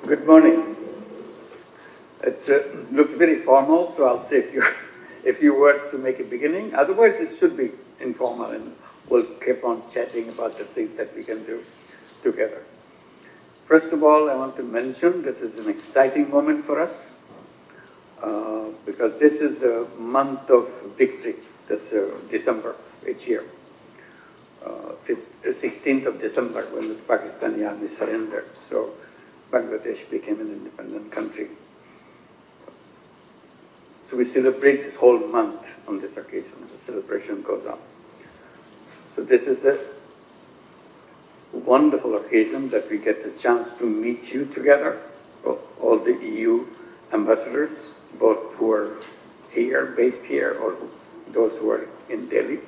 Good morning. It looks very formal, so I'll say a few words to make a beginning. Otherwise, it should be informal, and we'll keep on chatting about the things that we can do together. First of all, I want to mention that this is an exciting moment for us because this is a month of victory. That's December each year. 16th of December, when the Pakistani army surrendered. So Bangladesh became an independent country. So we celebrate this whole month on this occasion. The celebration goes on. So this is a wonderful occasion that we get the chance to meet you together, all the EU ambassadors, both who are here, based here, or those who are in Delhi.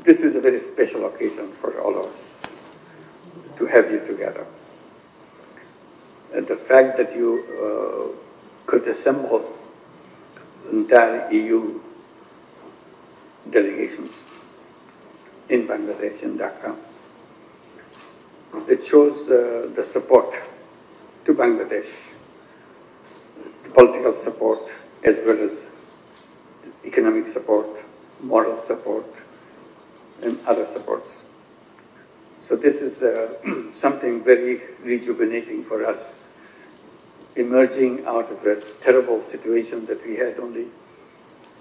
This is a very special occasion for all of us to have you together. And the fact that you could assemble entire EU delegations in Bangladesh, in Dhaka, it shows the support to Bangladesh, the political support, as well as economic support, moral support, and other supports. So this is something very rejuvenating for us, emerging out of a terrible situation that we had only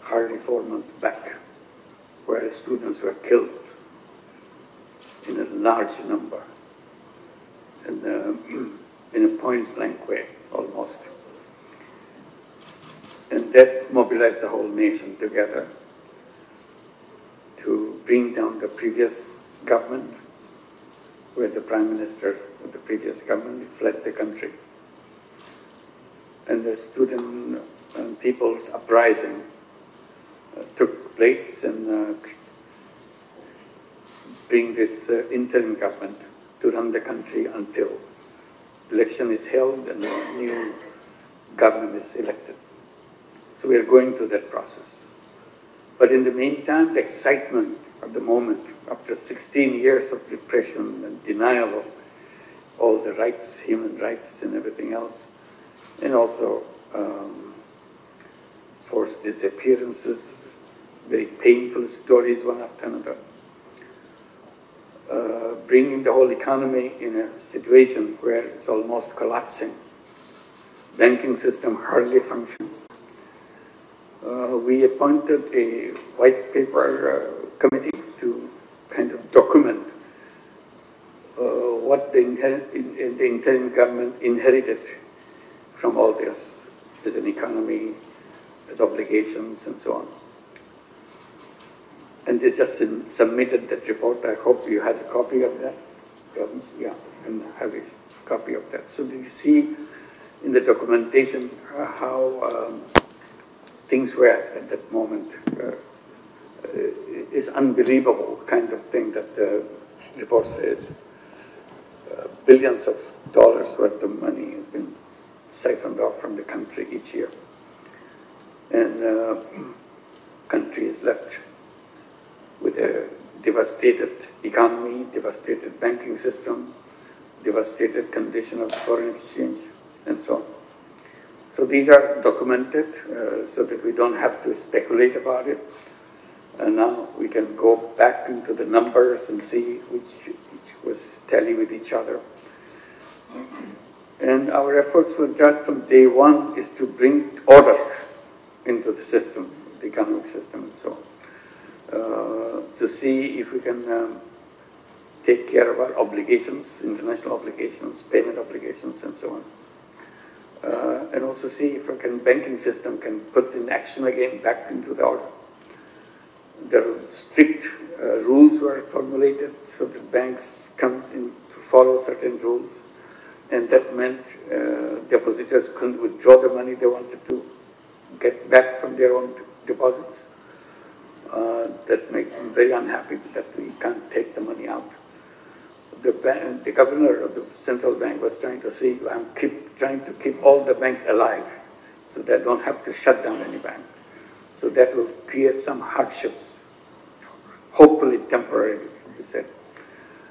hardly 4 months back, where students were killed in a large number, and in a point-blank way, almost. And that mobilized the whole nation together to bring down the previous government, where the Prime Minister of the previous government fled the country. And the student and people's uprising took place and bring this interim government to run the country until election is held and a new government is elected. So we are going through that process. But in the meantime, the excitement of the moment, after 16 years of repression and denial of all the rights, human rights and everything else, and also forced disappearances, very painful stories one after another, bringing the whole economy in a situation where it's almost collapsing. Banking system hardly functions. We appointed a white paper committee to kind of document what the interim government inherited from all this as an economy, as obligations, and so on. And they just submitted that report. I hope you had a copy of that. Yeah, and have a copy of that. So you see in the documentation how things were at that moment. Is unbelievable kind of thing that the report says. Billions of dollars worth of money has been siphoned off from the country each year. And country is left with a devastated economy, devastated banking system, devastated condition of foreign exchange, and so on. So these are documented so that we don't have to speculate about it. And now we can go back into the numbers and see which was tally with each other. And our efforts were just from day one is to bring order into the system, the economic system and so on. To see if we can take care of our obligations, international obligations, payment obligations and so on. And also see if our banking system can put in action again back into the order. There are strict rules were formulated so that banks come in to follow certain rules, and that meant depositors couldn't withdraw the money they wanted to get back from their own deposits. That made them very unhappy that we can't take the money out. The governor of the central bank was trying to see, I'm trying to keep all the banks alive so they don't have to shut down any bank. So that will create some hardships, hopefully temporary, he said.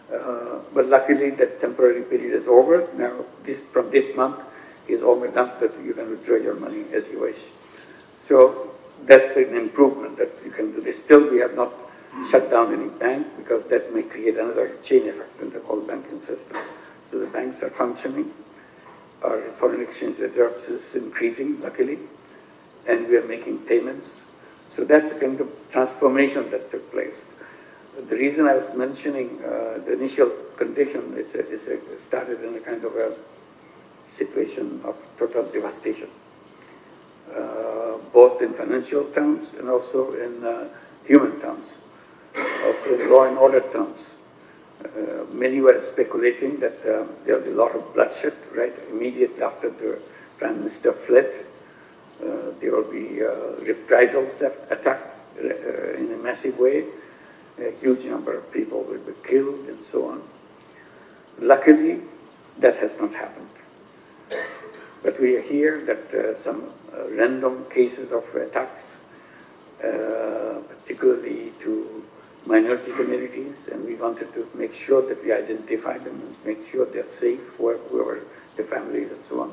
But luckily that temporary period is over. Now, from this month is almost done that you can withdraw your money as you wish. So that's an improvement that you can do this. Still, we have not shut down any bank because that may create another chain effect in the whole banking system. So the banks are functioning. Our foreign exchange reserves is increasing, luckily, and we are making payments. So that's the kind of transformation that took place. The reason I was mentioning the initial condition is started in a kind of a situation of total devastation, both in financial terms and also in human terms, also in law and order terms. Many were speculating that there will be a lot of bloodshed, right? Immediately after the Prime Minister fled, there will be reprisals attack in a massive way. A huge number of people will be killed and so on. Luckily, that has not happened. But we hear that some random cases of attacks, particularly to minority communities, and we wanted to make sure that we identify them and make sure they're safe, whoever the families and so on.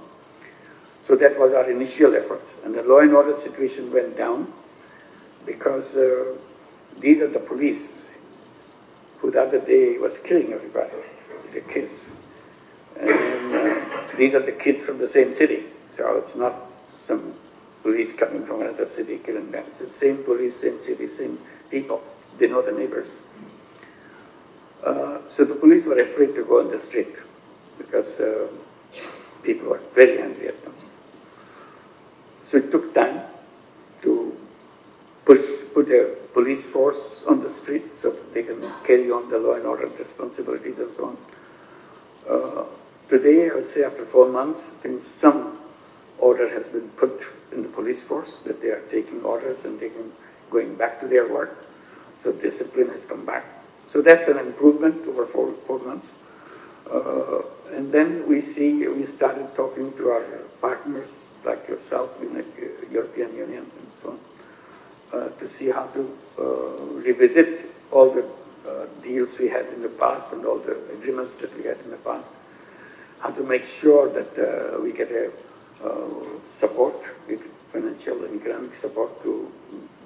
So that was our initial efforts. And the law and order situation went down because these are the police who the other day was killing everybody, the kids. And these are the kids from the same city. So it's not some police coming from another city killing them. It's the same police, same city, same people. They know the neighbors. So the police were afraid to go on the street because people were very angry at them. So it took time to put a police force on the street so that they can carry on the law and order responsibilities and so on. Today, I would say after 4 months, I think some order has been put in the police force, that they are taking orders and going back to their work. So discipline has come back. So that's an improvement over four months. And then we started talking to our partners like yourself in the European Union and so on, to see how to revisit all the deals we had in the past and all the agreements that we had in the past, how to make sure that we get a support, financial and economic support to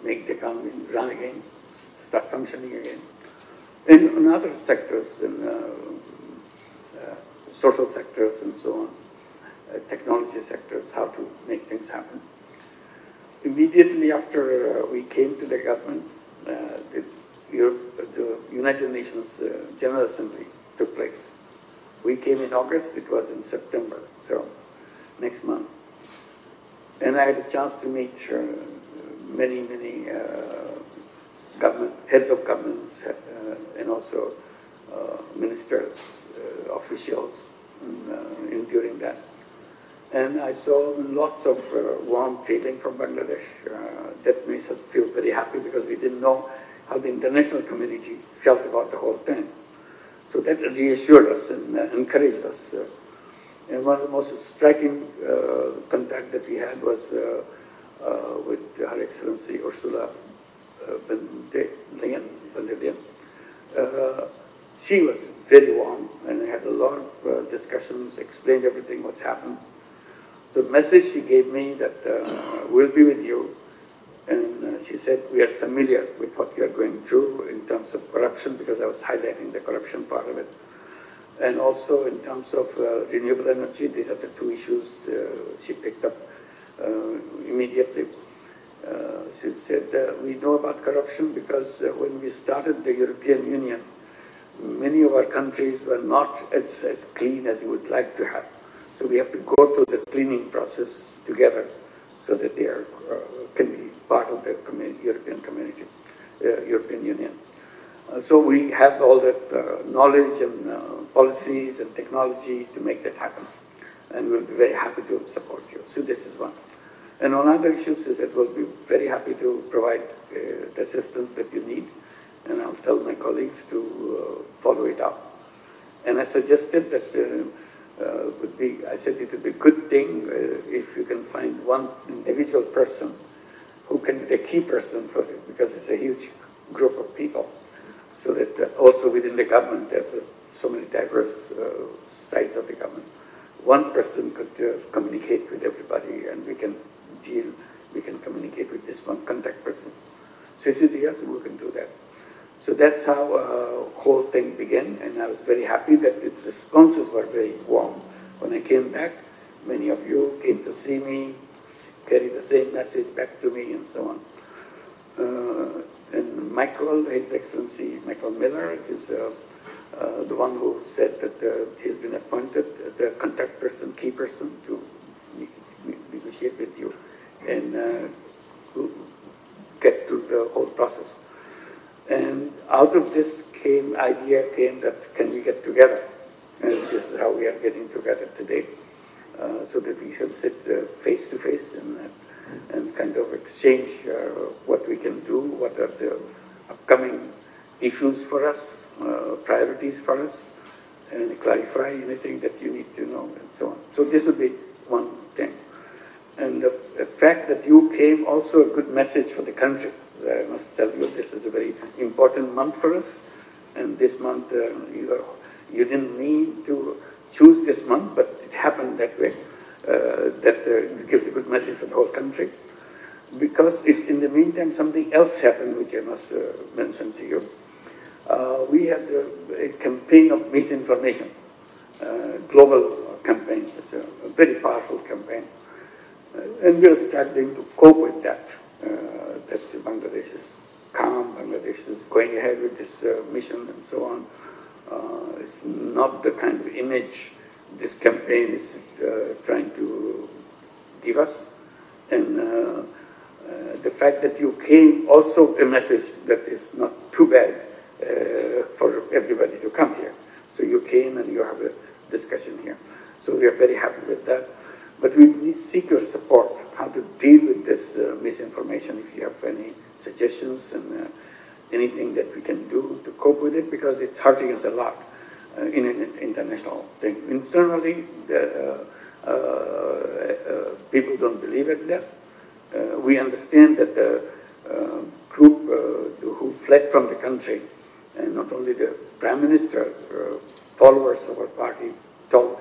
make the economy run again, start functioning again. And in other sectors, in social sectors and so on, technology sectors, how to make things happen. Immediately after we came to the government, the United Nations General Assembly took place. We came in August, it was in September, so next month. And I had a chance to meet many heads of governments and also ministers, officials during that. And I saw lots of warm feeling from Bangladesh. That made us feel very happy because we didn't know how the international community felt about the whole thing. So that reassured us and encouraged us. And one of the most striking contact that we had was with Her Excellency Ursula von der Leyen. She was very warm and had a lot of discussions, explained everything what's happened. The message she gave me that we'll be with you, and she said we are familiar with what you are going through in terms of corruption, because I was highlighting the corruption part of it, and also in terms of renewable energy. These are the two issues she picked up immediately. She said we know about corruption because when we started the European Union, many of our countries were not as clean as you would like to have. So we have to go through the cleaning process together so that they can be part of the European community, European Union. So we have all that knowledge and policies and technology to make that happen. And we'll be very happy to support you. So this is one. And on other issues is that we'll be very happy to provide the assistance that you need. And I'll tell my colleagues to follow it up. And I suggested that I said it would be a good thing if you can find one individual person who can be the key person for it, because it's a huge group of people so that also within the government, there's so many diverse sides of the government. One person could communicate with everybody, and we can communicate with this one contact person. So yes, we can do that. So that's how whole thing began, and I was very happy that its responses were very warm. When I came back, many of you came to see me, carry the same message back to me, and so on. And Michael, His Excellency Michael Miller, is the one who said that he's been appointed as a contact person, key person to negotiate with you and get to the whole process. And out of this idea came that can we get together? And this is how we are getting together today, so that we can sit face to face and kind of exchange what we can do, what are the upcoming issues for us, priorities for us, and clarify anything that you need to know, and so on. So this would be one thing. And the fact that you came also a good message for the country. I must tell you, this is a very important month for us, and this month you didn't mean to choose this month, but it happened that way. It gives a good message for the whole country. Because in the meantime, something else happened, which I must mention to you. We had a campaign of misinformation, global campaign. It's a very powerful campaign. And we are starting to cope with that. That Bangladesh is calm, Bangladesh is going ahead with this mission and so on. It's not the kind of image this campaign is trying to give us. And the fact that you came, also a message that is not too bad for everybody to come here. So you came and you have a discussion here. So we are very happy with that. But we seek your support, how to deal with this misinformation, if you have any suggestions and anything that we can do to cope with it, because it's hurting us a lot in an international thing. Internally, people don't believe in that. We understand that the group who fled from the country, and not only the Prime Minister, followers of our party, top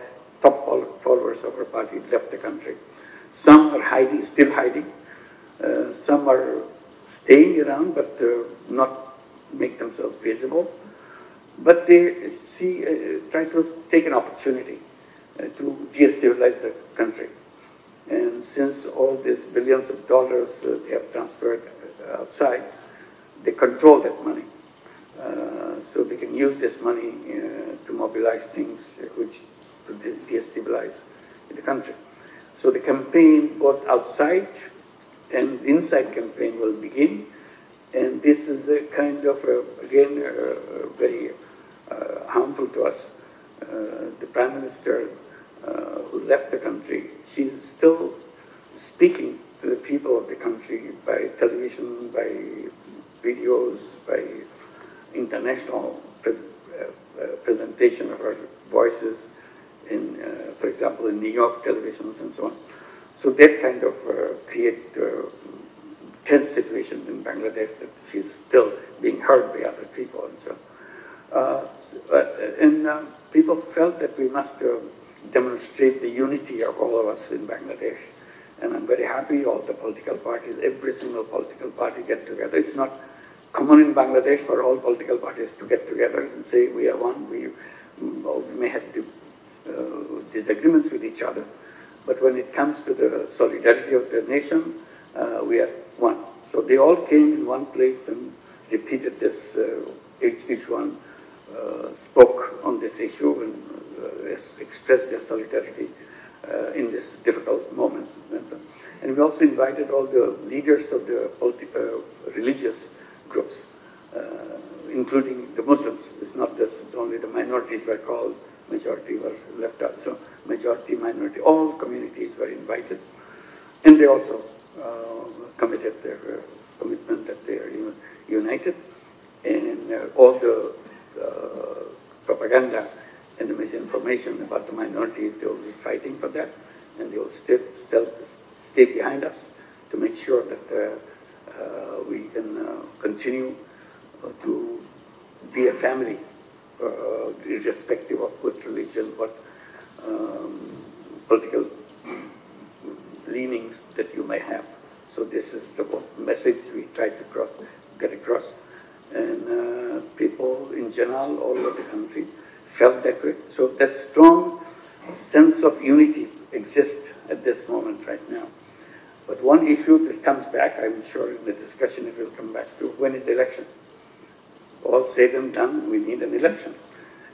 followers of our party left the country. Some are hiding, still hiding. Some are staying around, but not make themselves visible. But they try to take an opportunity to destabilize the country. And since all these billions of dollars they have transferred outside, they control that money. So they can use this money to mobilize things which to destabilize the country. So the campaign, both outside and inside campaign, will begin. And this is a kind of, again, very harmful to us. The Prime Minister who left the country, she's still speaking to the people of the country by television, by videos, by international presentation of her voices, in, for example, in New York televisions and so on. So that kind of create tense situation in Bangladesh, that she's still being heard by other people and so on. People felt that we must demonstrate the unity of all of us in Bangladesh. And I'm very happy all the political parties, every single political party get together. It's not common in Bangladesh for all political parties to get together and say we are one. We may have disagreements with each other, but when it comes to the solidarity of the nation, we are one. So they all came in one place and repeated this. Each one spoke on this issue and expressed their solidarity in this difficult moment. And we also invited all the leaders of the religious groups, including the Muslims. It's not just only the minorities were called, majority were left out. So majority, minority, all communities were invited. And they also committed their commitment that they are united. And all the propaganda and the misinformation about the minorities, they will be fighting for that. And they will stay behind us to make sure that we can continue to be a family, irrespective of what religion, what political leanings that you may have. So this is the message we try to get across. And people in general all over the country felt that way. So that strong sense of unity exists at this moment right now. But one issue that comes back, I'm sure in the discussion it will come back to, when is the election? All said and done, we need an election.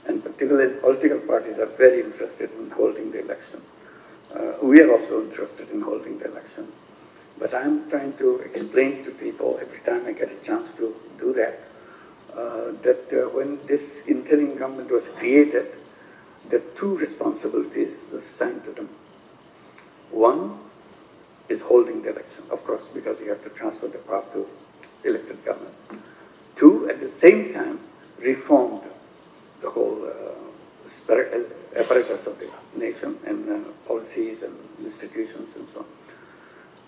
And particularly political parties are very interested in holding the election. We are also interested in holding the election. But I'm trying to explain to people every time I get a chance to do that, that when this interim government was created, the two responsibilities assigned to them. One is holding the election, of course, because you have to transfer the power to elected government. Two, at the same time, reform the whole apparatus of the nation and policies and institutions and so on.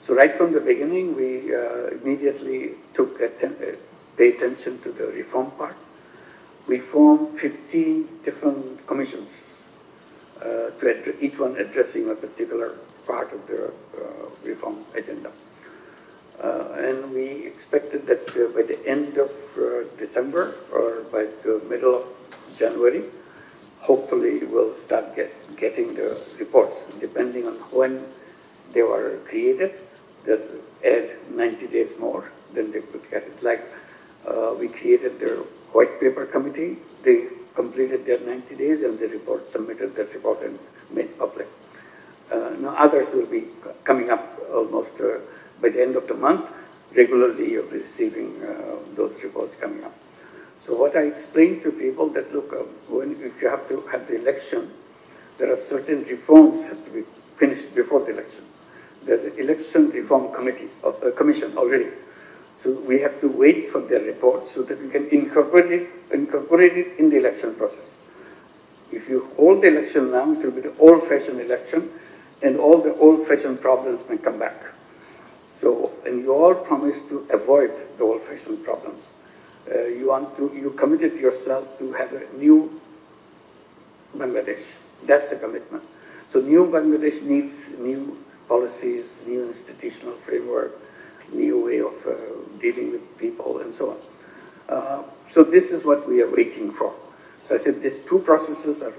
So right from the beginning, we immediately pay attention to the reform part. We formed 15 different commissions, each one addressing a particular part of the reform agenda. And we expected that by the end of December or by the middle of January, hopefully we'll start getting the reports, depending on when they were created. There's add 90 days more, then they could get it. Like we created their white paper committee, they completed their 90 days and the report submitted that report and made public. Now others will be coming up almost by the end of the month. Regularly you're receiving those reports coming up. So what I explained to people that look, if you have to have the election, there are certain reforms that have to be finished before the election. There's an election reform commission already. So we have to wait for their report so that we can incorporate it in the election process. If you hold the election now, it will be the old-fashioned election, and all the old-fashioned problems may come back. So, and you all promise to avoid the old-fashioned problems. You committed yourself to have a new Bangladesh. That's the commitment. So new Bangladesh needs new policies, new institutional framework, new way of dealing with people and so on. So this is what we are waiting for. So I said these two processes are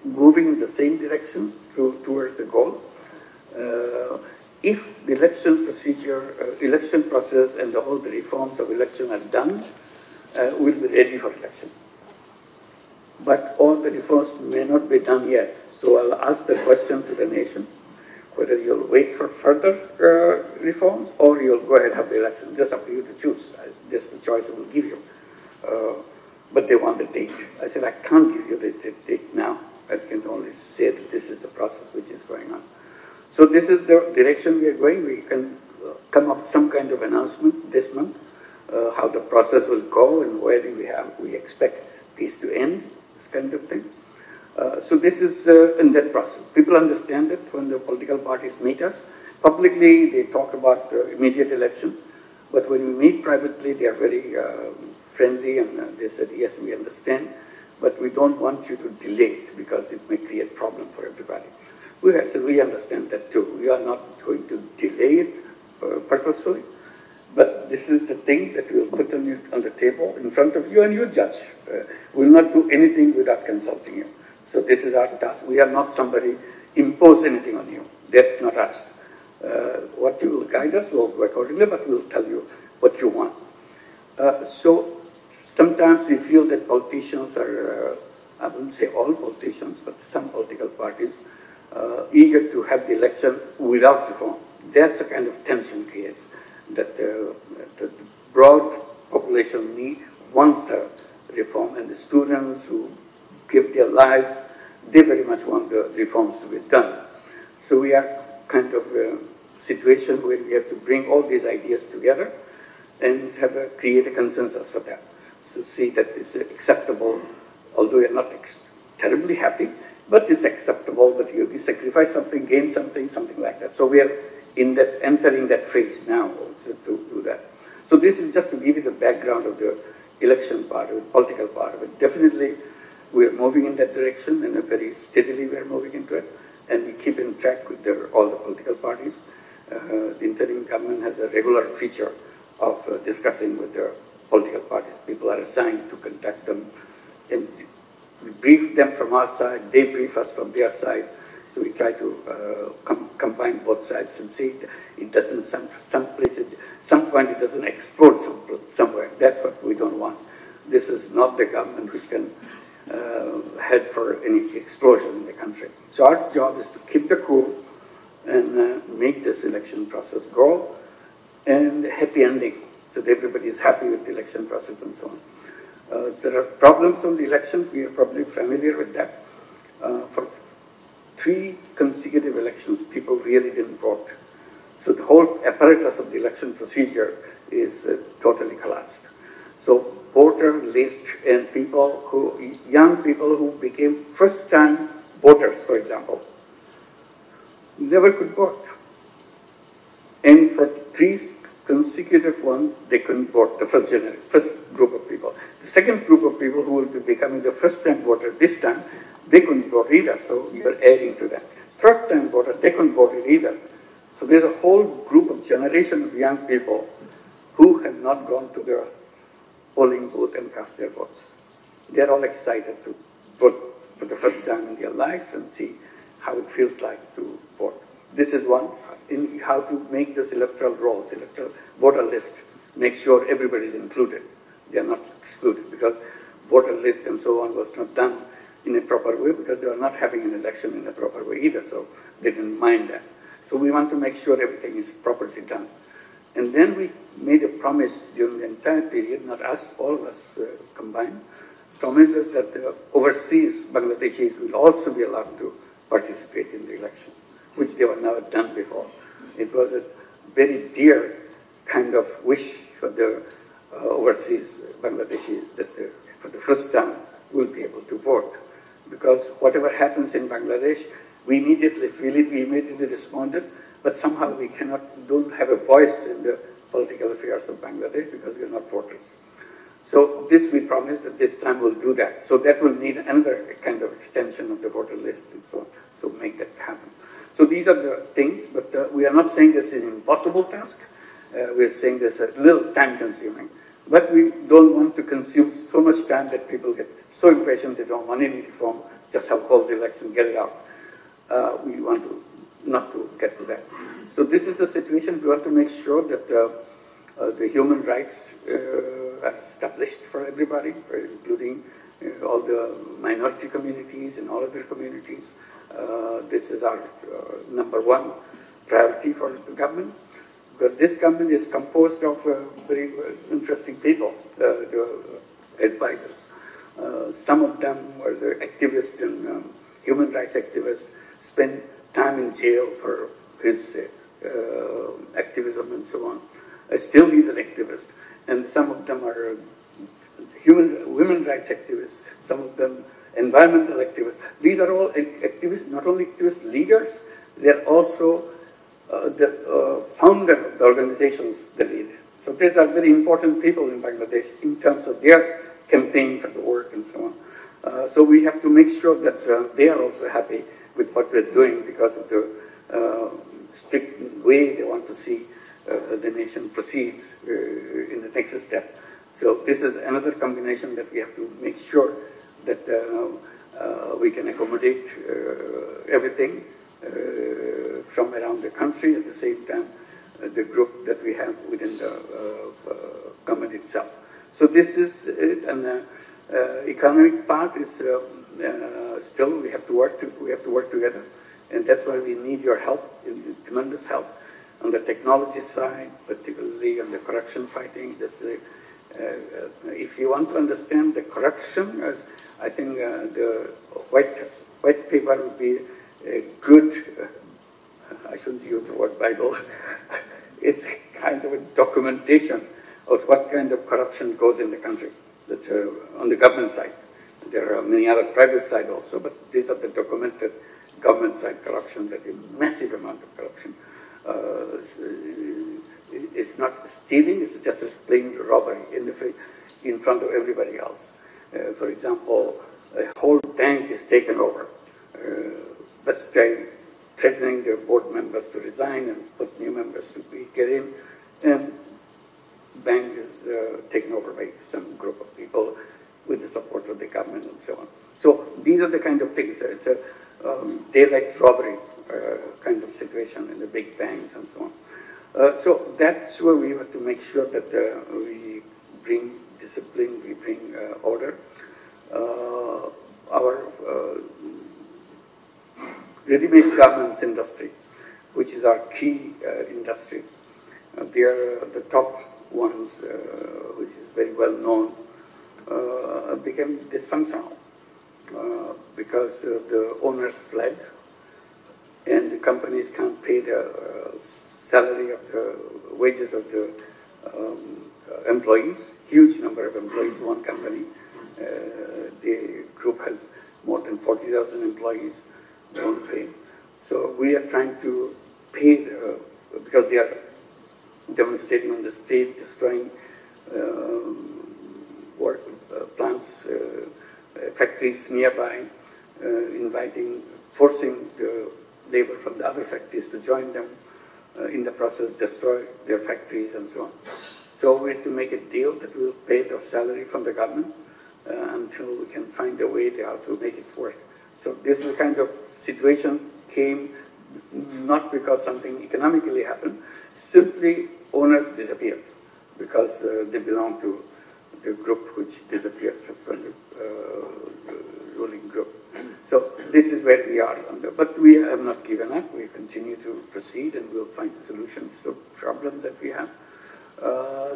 moving in the same direction towards the goal. If the election procedure, election process and all the reforms of election are done, we'll be ready for election. But all the reforms may not be done yet. So I'll ask the question to the nation, whether you'll wait for further reforms or you'll go ahead and have the election. Just up to you to choose. This is the choice I will give you. But they want the date. I said, I can't give you the date now. I can only say that this is the process which is going on. So this is the direction we are going. We can come up with some kind of announcement this month, how the process will go and where we expect these to end, this kind of thing. So this is in that process. People understand it when the political parties meet us. Publicly, they talk about immediate election, but when we meet privately, they are very friendly and they said, yes, we understand, but we don't want you to delay it because it may create problem for everybody. We have said, we understand that too. We are not going to delay it purposefully, but this is the thing that we'll put on the table in front of you and you judge. We'll not do anything without consulting you. So this is our task. We are not somebody impose anything on you. That's not us. What you will guide us, we'll go accordingly, but we'll tell you what you want. So sometimes we feel that politicians are, I wouldn't say all politicians, but some political parties, eager to have the election without reform. That's the kind of tension creates that the broad population wants the reform, and the students who give their lives, they very much want the reforms to be done. So we are kind of a situation where we have to bring all these ideas together and create a consensus for that. So see that it's acceptable, although we are not terribly happy, but it's acceptable, but you sacrifice something, gain something, something like that. So we are entering that phase now also to do that. So this is just to give you the background of the election part of it, political part of it. Definitely, we are moving in that direction, and very steadily we are moving into it, and we keep in track with all the political parties. The interim government has a regular feature of discussing with the political parties. People are assigned to contact them, and we brief them from our side, they brief us from their side. So we try to combine both sides and see it doesn't, some point it doesn't explode somewhere. That's what we don't want. This is not the government which can head for any explosion in the country. So our job is to keep the cool and make this election process go and happy ending, so that everybody is happy with the election process and so on. There are problems on the election. We are probably familiar with that. For 3 consecutive elections, people really didn't vote. So the whole apparatus of the election procedure is totally collapsed. So voter list and young people who became first-time voters, for example, never could vote. And for 3 consecutive ones, they couldn't vote, the first group of people. The second group of people who will be becoming the first-time voters this time, they couldn't vote either, so we are adding to that. Third-time voters, they couldn't vote either. So there's a whole group of generation of young people who have not gone to the polling booth and cast their votes. They're all excited to vote for the first time in their life and see how it feels like to vote. This is one, in how to make this electoral rolls, electoral voter list, make sure everybody's included. They are not excluded, because voter list and so on was not done in a proper way, because they were not having an election in a proper way either, so they didn't mind that. So we want to make sure everything is properly done. And then we made a promise during the entire period, not us, all of us combined, promises that the overseas Bangladeshis will also be allowed to participate in the election, which they were never done before. It was a very dear kind of wish for the overseas Bangladeshis that for the first time will be able to vote. Because whatever happens in Bangladesh, we immediately feel it, we immediately responded, but somehow we don't have a voice in the political affairs of Bangladesh because we are not voters. So this we promised that this time we'll do that. So that will need another kind of extension of the voter list and so on. So make that happen. So these are the things, but we are not saying this is an impossible task. We're saying this is a little time consuming. But we don't want to consume so much time that people get so impatient they don't want any reform, just have hold the election, get it out. We want to not to get to that. So this is the situation. We want to make sure that the human rights are established for everybody, including all the minority communities and all other communities. This is our #1 priority for the government, because this government is composed of very interesting people, the advisors. Some of them were the activists and human rights activists, spent time in jail for his activism and so on. Still he's an activist. And some of them are women rights activists, some of them environmental activists. These are all activists, not only activist leaders, they're also the founder of the organizations they lead. So these are very important people in Bangladesh in terms of their campaign for the work and so on. So we have to make sure that they are also happy with what we're doing because of the strict way they want to see the nation proceeds in the next step. So this is another combination that we have to make sure that we can accommodate everything from around the country, at the same time the group that we have within the government itself. So this is it, and economic part is still we have to work together, and that's why we need your help, tremendous help on the technology side, particularly on the corruption fighting. This if you want to understand the corruption, I think the white paper would be a good, I shouldn't use the word Bible, it's kind of a documentation of what kind of corruption goes in the country. That's on the government side. There are many other private side also, but these are the documented government side corruption, that is a massive amount of corruption. It's not stealing, it's just plain robbery in front of everybody else. For example, a whole bank is taken over. Best guy threatening their board members to resign and put new members to get in, and bank is taken over by some group of people with the support of the government and so on. So these are the kind of things. It's a daylight robbery kind of situation in the big banks and so on. So that's where we have to make sure that we bring discipline, we bring order. Our ready-made garments industry, which is our key industry, they are the top ones, which is very well known, became dysfunctional because the owners fled and the companies can't pay the salary of the wages of the employees, huge number of employees, one company. The group has more than 40,000 employees, don't pay. So we are trying to pay because they are demonstrating on the street, destroying work plants, factories nearby, forcing the labor from the other factories to join them, in the process destroy their factories and so on. So we have to make a deal that we will pay the salary from the government until we can find a way how to make it work. So this is the kind of situation came not because something economically happened, simply owners disappeared because they belong to the group which disappeared from the ruling group. So this is where we are. But we have not given up. We continue to proceed and we'll find the solutions to problems that we have.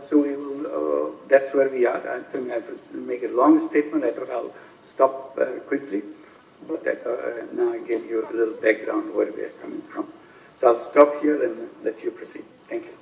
So we will, that's where we are. I think I have to make a long statement. I thought I'll stop quickly. But now I gave you a little background where we are coming from. So I'll stop here and let you proceed. Thank you.